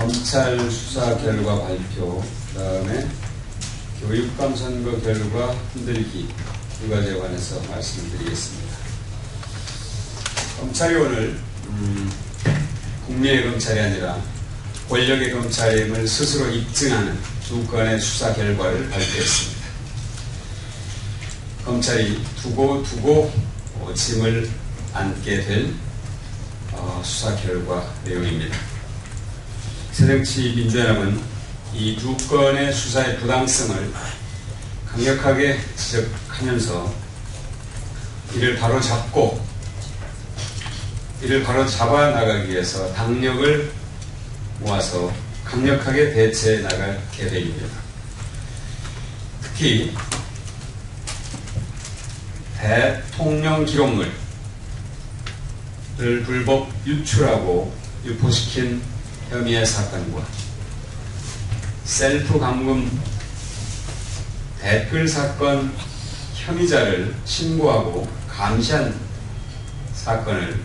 검찰 수사 결과 발표, 그 다음에 교육감 선거 결과 흔들기 두 가지에 관해서 말씀을 드리겠습니다. 검찰이 오늘 국민의 검찰이 아니라 권력의 검찰임을 스스로 입증하는 두 건의 수사 결과를 발표했습니다. 검찰이 두고 짐을 안게 될 수사 결과 내용입니다. 새정치민주연합은 이 두 건의 수사의 부당성을 강력하게 지적하면서 이를 바로잡아 나가기 위해서 당력을 모아서 강력하게 대처해 나갈 계획입니다. 특히 대통령 기록물을 불법 유출하고 유포시킨 혐의의 사건과 셀프 감금 댓글 사건 혐의자를 신고하고 감시한 사건을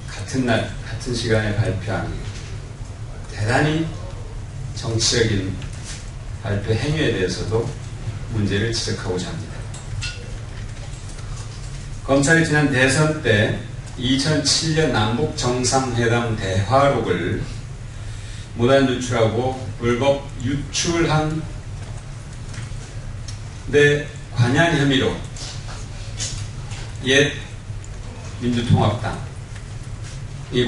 같은 날, 같은 시간에 발표한 대단히 정치적인 발표 행위에 대해서도 문제를 지적하고자 합니다. 검찰이 지난 대선 때 2007년 남북 정상회담 대화록을 무단 유출하고 불법 유출한 데 관여한 혐의로 옛 민주통합당이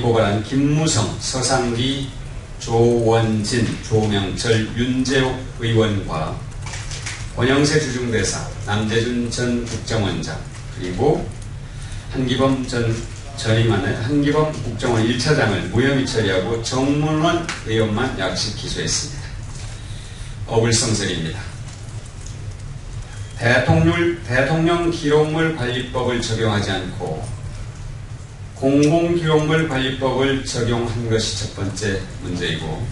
고발한 김무성, 서상기, 조원진, 조명철, 윤재옥 의원과 권영세 주중대사, 남재준 전 국정원장, 그리고 한기범 한기범 국정원 1차장을 무혐의 처리하고 정문원 의원만 약식 기소했습니다. 어불성설입니다. 대통령 기록물 관리법을 적용하지 않고 공공기록물 관리법을 적용한 것이 첫 번째 문제이고,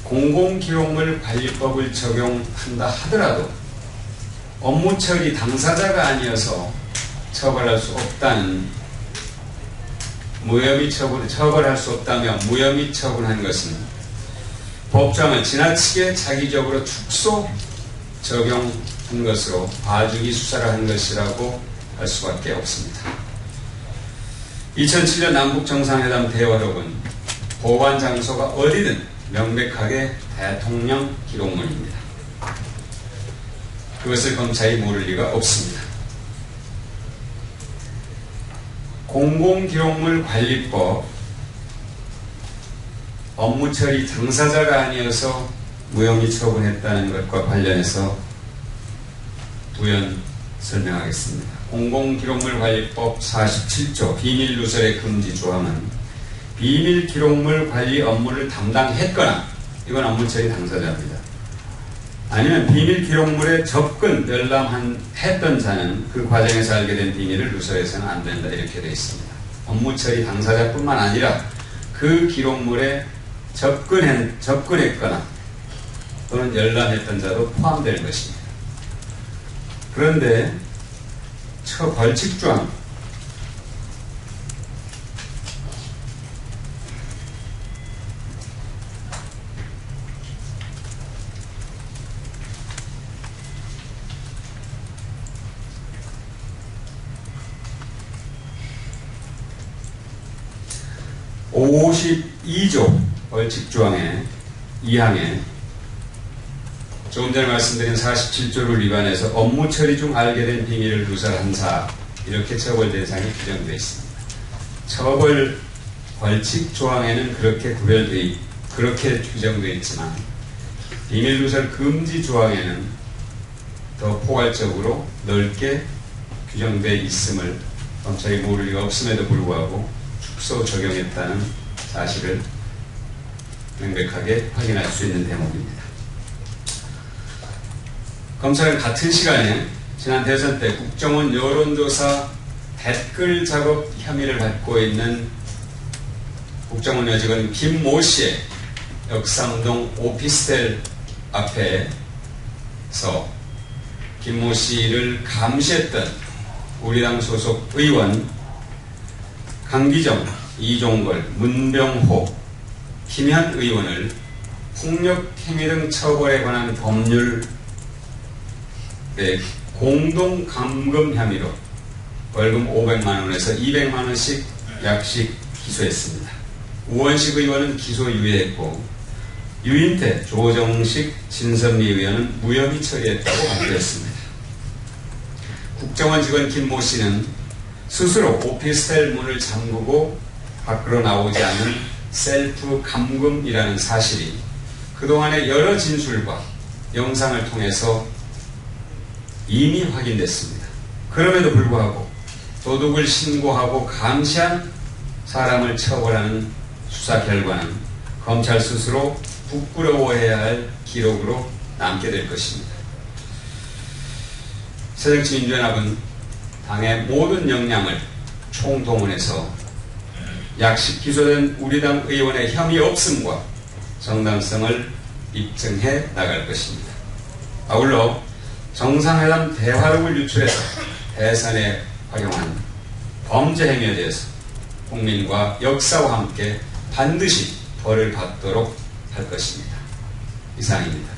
공공기록물 관리법을 적용한다 하더라도 업무 처리 당사자가 아니어서 처벌할 수 없다는 처벌할 수 없다며 무혐의 처분한 것은 법정을 지나치게 자기적으로 축소 적용한 것으로 봐주기 수사를 한 것이라고 할 수밖에 없습니다. 2007년 남북정상회담 대화록은 보관 장소가 어디든 명백하게 대통령 기록물입니다. 그것을 검찰이 모를 리가 없습니다. 공공기록물 관리법 업무처리 당사자가 아니어서 무혐의 처분했다는 것과 관련해서 부연 설명하겠습니다. 공공기록물 관리법 47조 비밀 누설의 금지 조항은 비밀 기록물 관리 업무를 담당했거나, 이건 업무처리 당사자입니다. 아니면 비밀 기록물에 접근, 열람했던 자는 그 과정에서 알게 된 비밀을 누설해서는 안 된다, 이렇게 되어 있습니다. 업무처리 당사자뿐만 아니라 그 기록물에 접근했거나 또는 열람했던 자도 포함될 것입니다. 그런데 벌칙조항, (52조) 벌칙조항의 2항에 조금 전에 말씀드린 47조를 위반해서 업무 처리 중 알게 된 비밀을 누설한 자, 이렇게 처벌 대상이 규정되어 있습니다. 처벌 벌칙 조항에는 그렇게 규정되어 있지만 비밀 누설 금지 조항에는 더 포괄적으로 넓게 규정되어 있음을 검찰이 모를 리가 없음에도 불구하고 축소 적용했다는 사실을 명백하게 확인할 수 있는 대목입니다. 검찰은 같은 시간에 지난 대선 때 국정원 여론조사 댓글 작업 혐의를 받고 있는 국정원 여직원 김모 씨의 역삼동 오피스텔 앞에서 김모 씨를 감시했던 우리 당 소속 의원 강기정, 이종걸, 문병호 김현 의원을 폭력행위 등 처벌에 관한 법률에 공동감금 혐의로 벌금 500만 원에서 200만 원씩 약식 기소했습니다. 우원식 의원은 기소유예했고 유인태, 조정식, 진선미 의원은 무혐의 처리했다고 발표했습니다. 국정원 직원 김모 씨는 스스로 오피스텔 문을 잠그고 밖으로 나오지 않는 셀프 감금이라는 사실이 그동안의 여러 진술과 영상을 통해서 이미 확인됐습니다. 그럼에도 불구하고 도둑을 신고하고 감시한 사람을 처벌하는 수사 결과는 검찰 스스로 부끄러워해야 할 기록으로 남게 될 것입니다. 새정치민주연합은 당의 모든 역량을 총동원해서 약식 기소된 우리 당 의원의 혐의 없음과 정당성을 입증해 나갈 것입니다. 아울러 정상회담 대화록을 유출해서 대선에 활용한 범죄 행위에 대해서 국민과 역사와 함께 반드시 벌을 받도록 할 것입니다. 이상입니다.